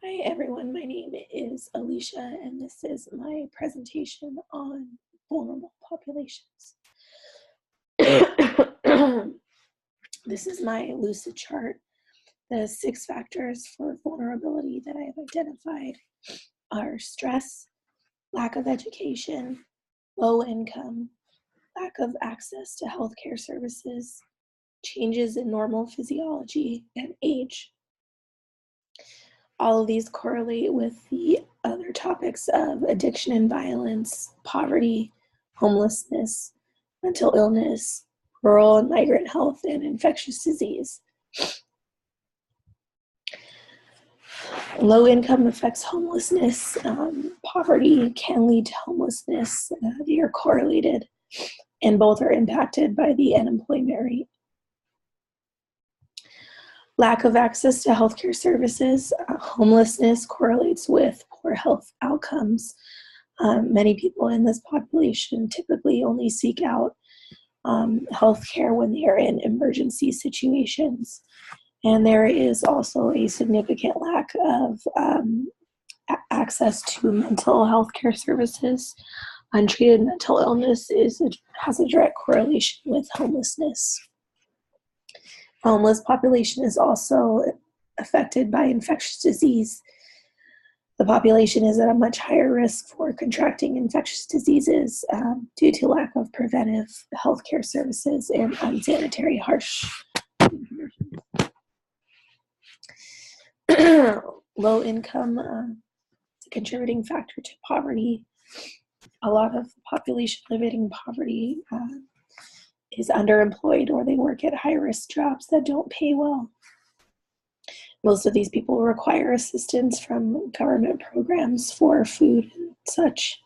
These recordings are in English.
Hi everyone, my name is Alicia and this is my presentation on vulnerable populations. This is my lucid chart. The 6 factors for vulnerability that I have identified are stress, lack of education, low income, lack of access to healthcare services, changes in normal physiology, and age. All of these correlate with the other topics of addiction and violence, poverty, homelessness, mental illness, rural and migrant health, and infectious disease. Low income affects homelessness. Poverty can lead to homelessness. They are correlated, and both are impacted by the unemployment rate. Lack of access to healthcare services. Homelessness correlates with poor health outcomes. Many people in this population typically only seek out healthcare when they are in emergency situations. And there is also a significant lack of access to mental health care services. Untreated mental illness has a direct correlation with homelessness. The homeless population is also affected by infectious disease. The population is at a much higher risk for contracting infectious diseases due to lack of preventive healthcare services and unsanitary, harsh conditions. Low income is a contributing factor to poverty. A lot of the population living in poverty is underemployed, or they work at high-risk jobs that don't pay well. Most of these people require assistance from government programs for food and such.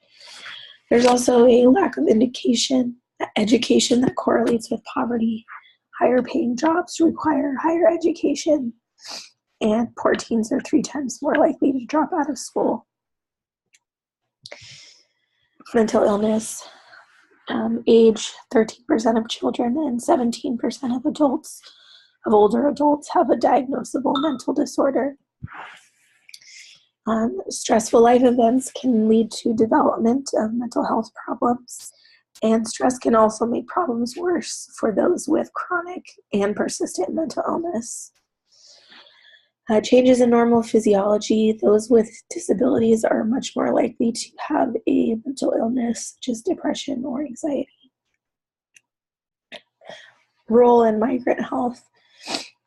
There's also a lack of education that correlates with poverty. Higher paying jobs require higher education, and poor teens are 3 times more likely to drop out of school. Mental illness. Age, 13% of children and 17% of adults, of older adults, have a diagnosable mental disorder. Stressful life events can lead to development of mental health problems, and stress can also make problems worse for those with chronic and persistent mental illness. Changes in normal physiology. Those with disabilities are much more likely to have a mental illness, such as depression or anxiety. Rural and migrant health.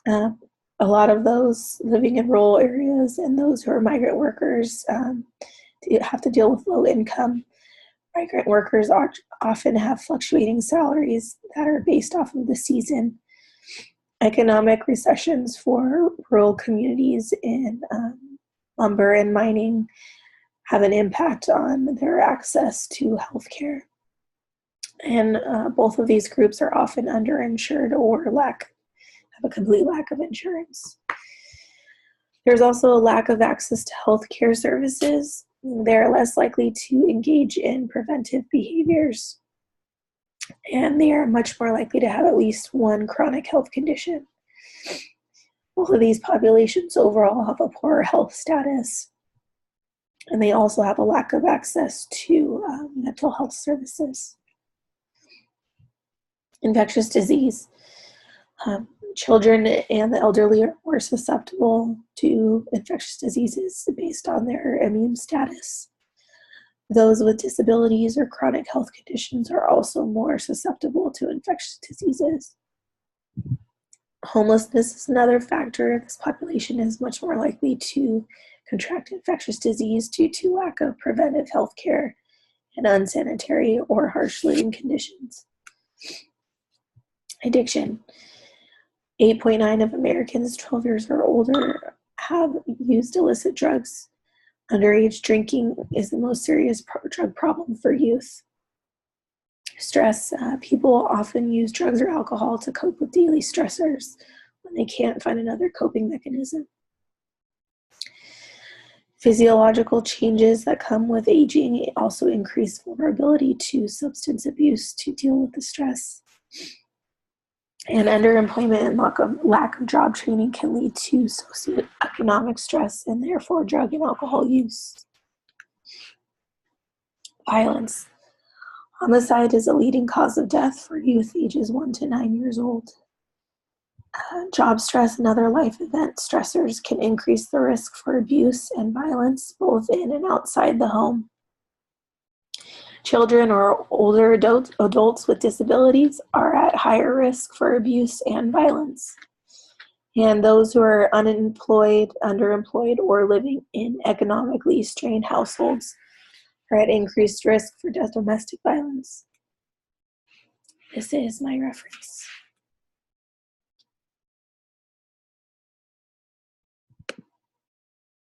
A lot of those living in rural areas and those who are migrant workers have to deal with low income. Migrant workers often have fluctuating salaries that are based off of the season. Economic recessions for rural communities in lumber and mining have an impact on their access to healthcare. And both of these groups are often underinsured or have a complete lack of insurance. There's also a lack of access to healthcare services. They're less likely to engage in preventive behaviors, and they are much more likely to have at least one chronic health condition. Both of these populations overall have a poorer health status, and they also have a lack of access to mental health services. Infectious disease. Children and the elderly are more susceptible to infectious diseases based on their immune status. Those with disabilities or chronic health conditions are also more susceptible to infectious diseases. Homelessness is another factor. This population is much more likely to contract infectious disease due to lack of preventive health care and unsanitary or harsh living conditions. Addiction. 8.9% of Americans 12 years or older have used illicit drugs. Underage drinking is the most serious drug problem for youth. Stress. People often use drugs or alcohol to cope with daily stressors when they can't find another coping mechanism. Physiological changes that come with aging also increase vulnerability to substance abuse to deal with the stress. And underemployment and lack of job training can lead to socioeconomic stress and therefore drug and alcohol use. Violence. Homicide is a leading cause of death for youth ages 1 to 9 years old. Job stress and other life event stressors can increase the risk for abuse and violence both in and outside the home. Children or older adults with disabilities are at higher risk for abuse and violence. And those who are unemployed, underemployed, or living in economically strained households are at increased risk for domestic violence. This is my reference.